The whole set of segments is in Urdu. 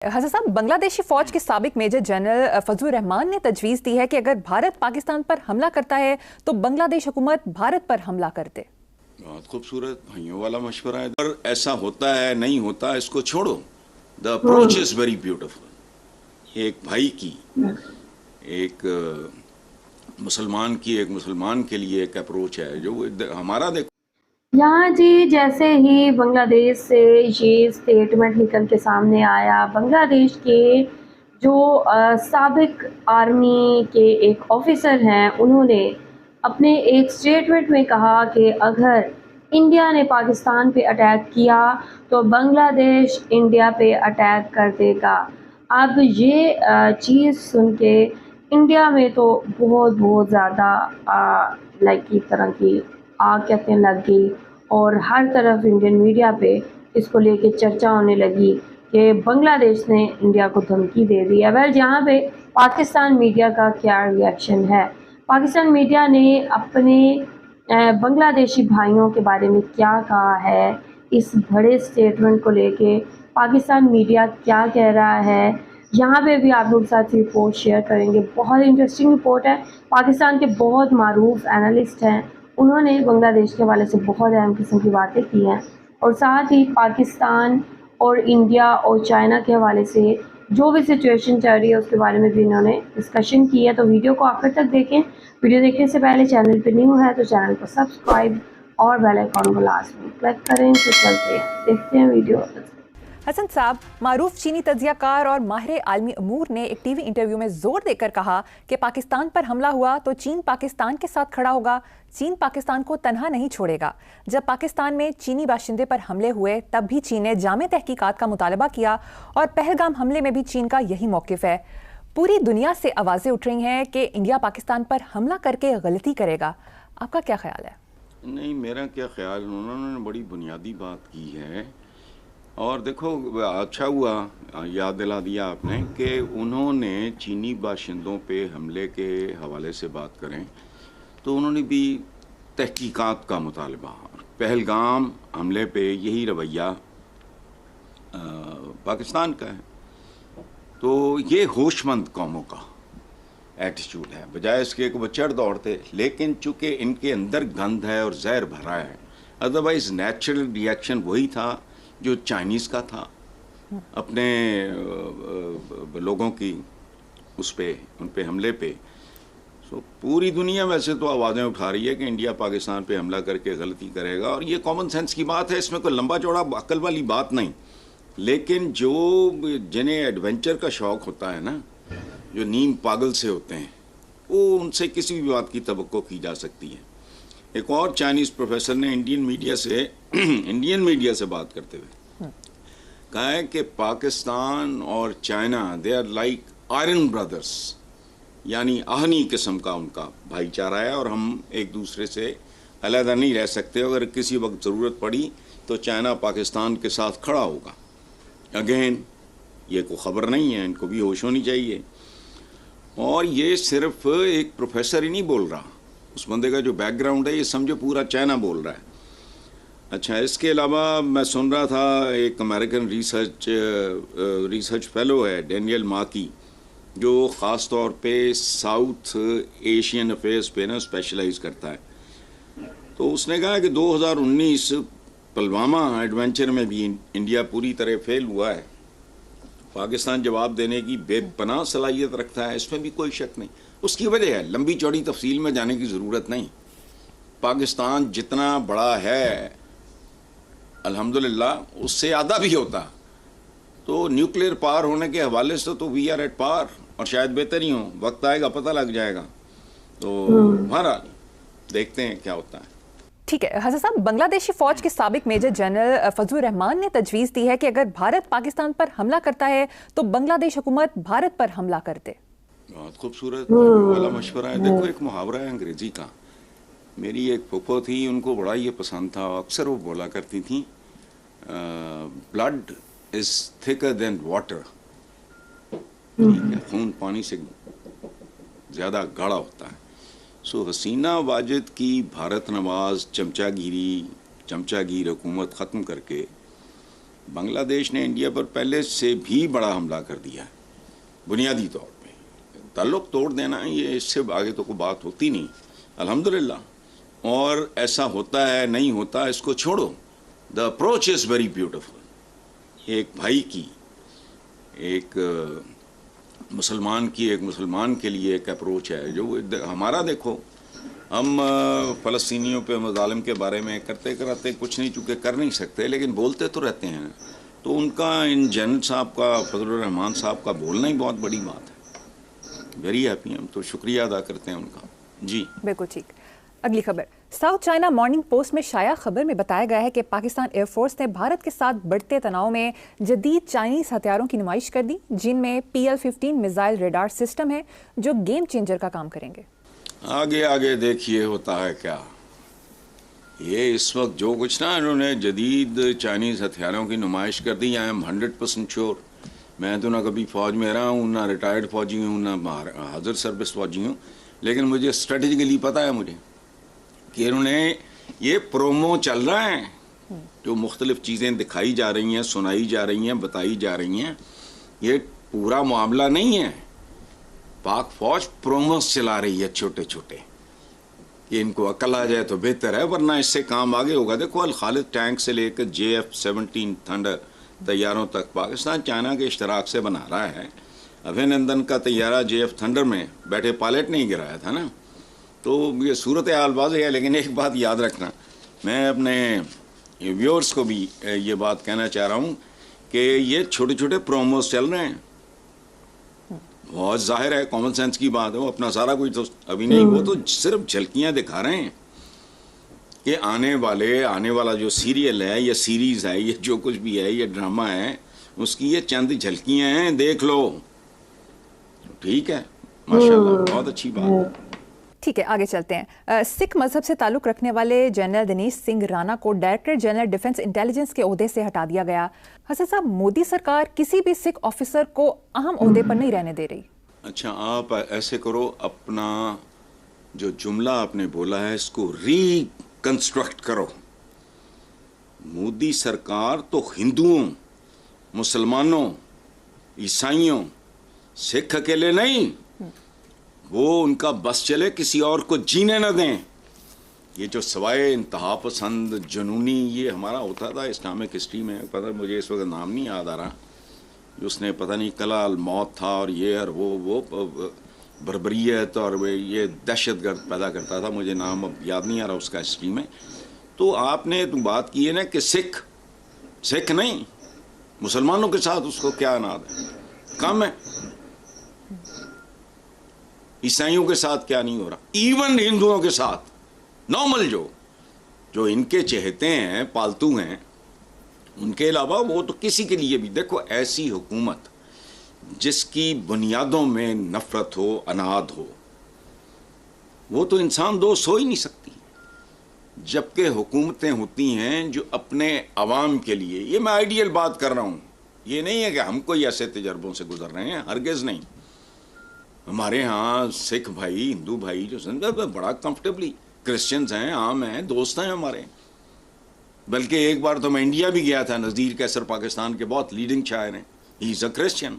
حسن صاحب، بنگلہ دیشی فوج کے سابق میجر جنرل فضل الرحمان نے تجویز دی ہے کہ اگر بھارت پاکستان پر حملہ کرتا ہے تو بنگلہ دیش حکومت بھارت پر حملہ کر دے۔ بہت خوبصورت بھائیوں والا مشورہ ہے، پر ایسا ہوتا ہے نہیں ہوتا اس کو چھوڑو۔ The approach is very beautiful. ایک بھائی کی، ایک مسلمان کی، ایک مسلمان کے لیے ایک اپروچ ہے جو ہمارا دیکھو یہاں جی جیسے ہی بنگلہ دیش سے یہ اسٹیٹمنٹ نکل کے سامنے آیا، بنگلہ دیش کے جو سابق آرمی کے ایک آفیسر ہیں، انہوں نے اپنے ایک اسٹیٹمنٹ میں کہا کہ اگر انڈیا نے پاکستان پہ اٹیک کیا تو بنگلہ دیش انڈیا پہ اٹیک کر دے گا۔ اب یہ چیز سن کے انڈیا میں تو بہت زیادہ ایک طرح کی آگ کہتے ہیں لگ گئی، اور ہر طرف انڈین میڈیا پہ اس کو لے کے چرچا ہونے لگی کہ بنگلہ دیش نے انڈیا کو دھمکی دے دی ہے۔ ویل یہاں پہ پاکستان میڈیا کا کیا ری ایکشن ہے؟ پاکستان میڈیا نے اپنے بنگلہ دیشی بھائیوں کے بارے میں کیا کہا ہے، اس بڑے اسٹیٹمنٹ کو لے کے پاکستان میڈیا کیا کہہ رہا ہے، یہاں پہ بھی آپ لوگ ساتھ رپورٹ شیئر کریں گے۔ بہت انٹرسٹنگ رپورٹ ہے، پاکستان کے بہت معروف اینالسٹ ہیں، انہوں نے بنگلہ دیش کے حوالے سے بہت اہم قسم کی باتیں کی ہیں، اور ساتھ ہی پاکستان اور انڈیا اور چائنا کے حوالے سے جو بھی سچویشن چل رہی ہے اس کے بارے میں بھی انہوں نے ڈسکشن کی ہے۔ تو ویڈیو کو آخر تک دیکھیں۔ ویڈیو دیکھنے سے پہلے چینل پہ نیو ہے تو چینل کو سبسکرائب اور بیل آئیکن کو لازمی کلک کریں۔ تو چلتے ہیں، دیکھتے ہیں ویڈیو۔ حسن صاحب، معروف چینی تجزیہ کار اور ماہر عالمی امور نے ایک ٹی وی انٹرویو میں زور دے کر کہا کہ پاکستان پر حملہ ہوا تو چین پاکستان کے ساتھ کھڑا ہوگا، چین پاکستان کو تنہا نہیں چھوڑے گا۔ جب پاکستان میں چینی باشندے پر حملے ہوئے تب بھی چین نے جامع تحقیقات کا مطالبہ کیا، اور پہلگام حملے میں بھی چین کا یہی موقف ہے۔ پوری دنیا سے آوازیں اٹھ رہی ہیں کہ انڈیا پاکستان پر حملہ کر کے غلطی کرے گا۔ آپ کا کیا خیال ہے؟ نہیں، میرا کیا خیال، انہوں نے بڑی بنیادی بات کی ہے، اور دیکھو اچھا ہوا یاد دلا دیا آپ نے کہ انہوں نے چینی باشندوں پہ حملے کے حوالے سے بات کریں تو انہوں نے بھی تحقیقات کا مطالبہ، پہلگام حملے پہ یہی رویہ پاکستان کا ہے۔ تو یہ ہوش مند قوموں کا ایٹیچیوڈ ہے، بجائے اس کے وہ چڑھ دوڑتے، لیکن چونکہ ان کے اندر گند ہے اور زہر بھرا ہے، ادروائز نیچرل ری ایکشن وہی تھا جو چائنیز کا تھا اپنے لوگوں کی اس پہ، ان پہ حملے پہ۔ سو پوری دنیا ویسے تو آوازیں اٹھا رہی ہے کہ انڈیا پاکستان پہ حملہ کر کے غلطی کرے گا، اور یہ کامن سینس کی بات ہے، اس میں کوئی لمبا چوڑا عقل والی بات نہیں۔ لیکن جو جنہیں ایڈونچر کا شوق ہوتا ہے نا، جو نیم پاگل سے ہوتے ہیں، وہ ان سے کسی بھی بات کی توقع کی جا سکتی ہے۔ ایک اور چائنیز پروفیسر نے انڈین میڈیا سے بات کرتے ہوئے کہا ہے کہ پاکستان اور China they are like iron brothers, یعنی آہنی قسم کا ان کا بھائی چارہ ہے، اور ہم ایک دوسرے سے علیحدہ نہیں رہ سکتے۔ اگر کسی وقت ضرورت پڑی تو چائنا پاکستان کے ساتھ کھڑا ہوگا۔ اگین یہ کوئی خبر نہیں ہے، ان کو بھی ہوش ہونی چاہیے۔ اور یہ صرف ایک پروفیسر ہی نہیں بول رہا، اس بندے کا جو بیک گراؤنڈ ہے یہ سمجھو پورا چائنا بول رہا ہے۔ اچھا، اس کے علاوہ میں سن رہا تھا ایک امریکن ریسرچ فیلو ہے ڈینیل ماکی، جو خاص طور پہ ساؤتھ ایشین افیئرس پہ نا اسپیشلائز کرتا ہے، تو اس نے کہا کہ 2019 پلوامہ ایڈونچر میں بھی انڈیا پوری طرح فیل ہوا ہے۔ پاکستان جواب دینے کی بے پناہ صلاحیت رکھتا ہے، اس میں بھی کوئی شک نہیں۔ اس کی وجہ ہے، لمبی چوڑی تفصیل میں جانے کی ضرورت نہیں۔ پاکستان جتنا بڑا ہے الحمدللہ اس سے آدھا بھی ہوتا، تو نیوکلیئر پار ہونے کے حوالے سے تو وی آر ایٹ پار، اور شاید بہتر ہی ہوں، وقت آئے گا پتہ لگ جائے گا۔ تو بہرحال دیکھتے ہیں کیا ہوتا ہے۔ ٹھیک ہے حسن صاحب، بنگلہ دیشی فوج کے سابق میجر جنرل فضل الرحمان نے تجویز دی ہے کہ اگر بھارت پاکستان پر حملہ کرتا ہے تو بنگلہ دیش حکومت بھارت پر حملہ کر دے۔ بہت خوبصورت والا مشورہ ہے۔ دیکھو ایک محاورہ ہے انگریزی کا، میری ایک پھوپھو تھی، ان کو بڑا یہ پسند تھا، اکثر وہ بولا کرتی تھیں بلڈ از تھکر دین واٹر، خون پانی سے زیادہ گاڑھا ہوتا ہے۔ سو حسینہ واجد کی بھارت نواز چمچا گیر حکومت ختم کر کے بنگلہ دیش نے انڈیا پر پہلے سے بھی بڑا حملہ کر دیا ہے بنیادی طور پہ. تعلق توڑ دینا یہ اس سے آگے تو کوئی بات ہوتی نہیں الحمدللہ. اور ایسا ہوتا ہے نہیں ہوتا اس کو چھوڑو. The approach is very beautiful. ایک بھائی کی ایک مسلمان کی ایک مسلمان کے لیے ایک اپروچ ہے جو ہمارا. دیکھو ہم فلسطینیوں پہ مظالم کے بارے میں کرتے کراتے کچھ نہیں چونکہ کر نہیں سکتے لیکن بولتے تو رہتے ہیں. تو ان کا ان جنرل صاحب کا فضل الرحمان صاحب کا بولنا ہی بہت بڑی بات ہے. Very happy. ہم تو شکریہ ادا کرتے ہیں ان کا. جی بالکل ٹھیک. اگلی خبر. ساؤتھ چائنا مارننگ پوسٹ میں شائع خبر میں بتایا گیا ہے کہ پاکستان ایئر فورس نے بھارت کے ساتھ بڑھتے تناؤ میں جدید چائنیز ہتھیاروں کی نمائش کر دی جن میں PL-15 میزائل ریڈار سسٹم ہے جو گیم چینجر کا کام کریں گے. آگے آگے دیکھیے ہوتا ہے کیا. یہ اس وقت جو کچھ نا انہوں نے جدید چائنیز ہتھیاروں کی نمائش کر دی. I am 100% sure. میں تو نہ کبھی فوج میں رہا ہوں نہ ریٹائرڈ فوجی ہوں نہ حاضر سروس فوجی ہوں لیکن مجھے اسٹریٹجیکلی پتہ ہے مجھے کہ انہوں نے یہ پرومو چل رہا ہے جو مختلف چیزیں دکھائی جا رہی ہیں سنائی جا رہی ہیں بتائی جا رہی ہیں. یہ پورا معاملہ نہیں ہے. پاک فوج پروموز چلا رہی ہے چھوٹے چھوٹے کہ ان کو عقل آ جائے تو بہتر ہے ورنہ اس سے کام آگے ہوگا. دیکھو الخالد ٹینک سے لے کر JF-17 تھنڈر طیاروں تک پاکستان چائنا کے اشتراک سے بنا رہا ہے. ابھینندن کا طیارہ JF تھنڈر میں بیٹھے پائلٹ نہیں گرایا تھا نا. تو یہ صورتحال واضح ہے لیکن ایک بات یاد رکھنا میں اپنے ویورز کو بھی یہ بات کہنا چاہ رہا ہوں کہ یہ چھوٹے چھوٹے پروموز چل رہے ہیں. بہت ظاہر ہے کامن سینس کی بات ہے. وہ اپنا سارا کچھ تو ابھی نہیں وہ تو صرف جھلکیاں دکھا رہے ہیں کہ آنے والا جو سیریل ہے یا سیریز ہے یہ جو کچھ بھی ہے یہ ڈرامہ ہے اس کی یہ چند جھلکیاں ہیں دیکھ لو. ٹھیک ہے ماشاءاللہ بہت اچھی بات. ٹھیک ہے آگے چلتے ہیں. سکھ مذہب سے تعلق رکھنے والے جنرل دنیش سنگھ رانا کو ڈائریکٹر جنرل ڈیفنس انٹیلیجنس کے عہدے سے ہٹا دیا گیا. حسن صاحب مودی سرکار کسی بھی سکھ آفیسر کو اہم عہدے پر نہیں رہنے دے رہی. اچھا آپ ایسے کرو اپنا جو جملہ آپ نے بولا ہے اس کو ریکنسٹرکٹ کرو. مودی سرکار تو ہندوؤں مسلمانوں عیسائیوں سکھ اکیلے نہیں وہ ان کا بس چلے کسی اور کو جینے نہ دیں. یہ جو سوائے انتہا پسند جنونی یہ ہمارا ہوتا تھا اسلامک ہسٹری میں پتہ مجھے اس وقت نام نہیں یاد آ رہا اس نے پتہ نہیں کلا الموت تھا اور یہ اور وہ بربریت اور یہ دہشت گرد پیدا کرتا تھا. مجھے نام اب یاد نہیں آ رہا اس کا ہسٹری میں. تو آپ نے بات کی ہے نا کہ سکھ نہیں مسلمانوں کے ساتھ اس کو کیا اناد ہے کم ہے. عیسائیوں کے ساتھ کیا نہیں ہو رہا. ایون ہندوؤں کے ساتھ نارمل جو ان کے چہتے ہیں پالتو ہیں ان کے علاوہ وہ تو کسی کے لیے بھی. دیکھو ایسی حکومت جس کی بنیادوں میں نفرت ہو اناد ہو وہ تو انسان دوست ہو ہی نہیں سکتی. جبکہ حکومتیں ہوتی ہیں جو اپنے عوام کے لیے یہ میں آئیڈیل بات کر رہا ہوں یہ نہیں ہے کہ ہم کوئی ایسے تجربوں سے گزر رہے ہیں ہرگز نہیں. ہمارے ہاں سکھ بھائی ہندو بھائی جو سمجھا بڑا کمفرٹیبلی کرسچنز ہیں عام ہیں دوست ہیں ہمارے. بلکہ ایک بار تو میں انڈیا بھی گیا تھا. نذیر کیسر پاکستان کے بہت لیڈنگ شاعر ہیں ہی از اے کرسچن.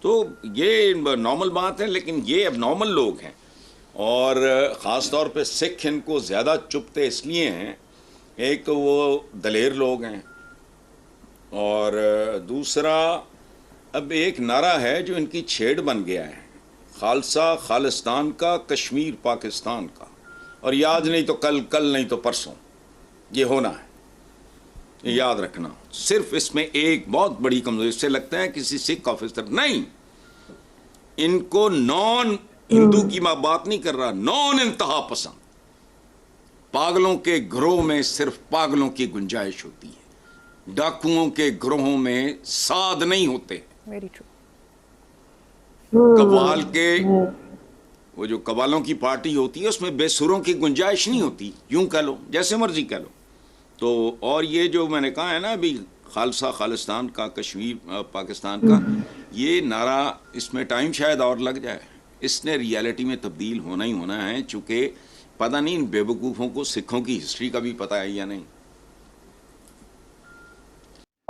تو یہ نارمل بات ہے لیکن یہ اب نارمل لوگ ہیں اور خاص طور پہ سکھ ان کو زیادہ چپتے اس لیے ہیں ایک تو وہ دلیر لوگ ہیں اور دوسرا اب ایک نعرہ ہے جو ان کی چھیڑ بن گیا ہے خالصہ خالستان کا کشمیر پاکستان کا. اور یاد نہیں تو کل نہیں تو پرسوں یہ ہونا ہے. یہ یاد رکھنا. صرف اس میں ایک بہت بڑی کمزوری اس سے لگتا ہے کسی سکھ آفیسر نہیں ان کو نان ہندو کی میں بات نہیں کر رہا نان انتہا پسند پاگلوں کے گروہ میں صرف پاگلوں کی گنجائش ہوتی ہے. ڈاکوؤں کے گروہوں میں ساد نہیں ہوتے. قوال کے وہ جو قوالوں کی پارٹی ہوتی ہے اس میں بے سروں کی گنجائش نہیں ہوتی. یوں کہہ لو جیسے مرضی کہہ لو. تو اور یہ جو میں نے کہا ہے نا ابھی خالصہ خالستان کا کشمیر پاکستان کا یہ نعرہ اس میں ٹائم شاید اور لگ جائے. اس نے ریالٹی میں تبدیل ہونا ہی ہونا ہے چونکہ پتہ نہیں ان بے وقوفوں کو سکھوں کی ہسٹری کا بھی پتہ ہے یا نہیں.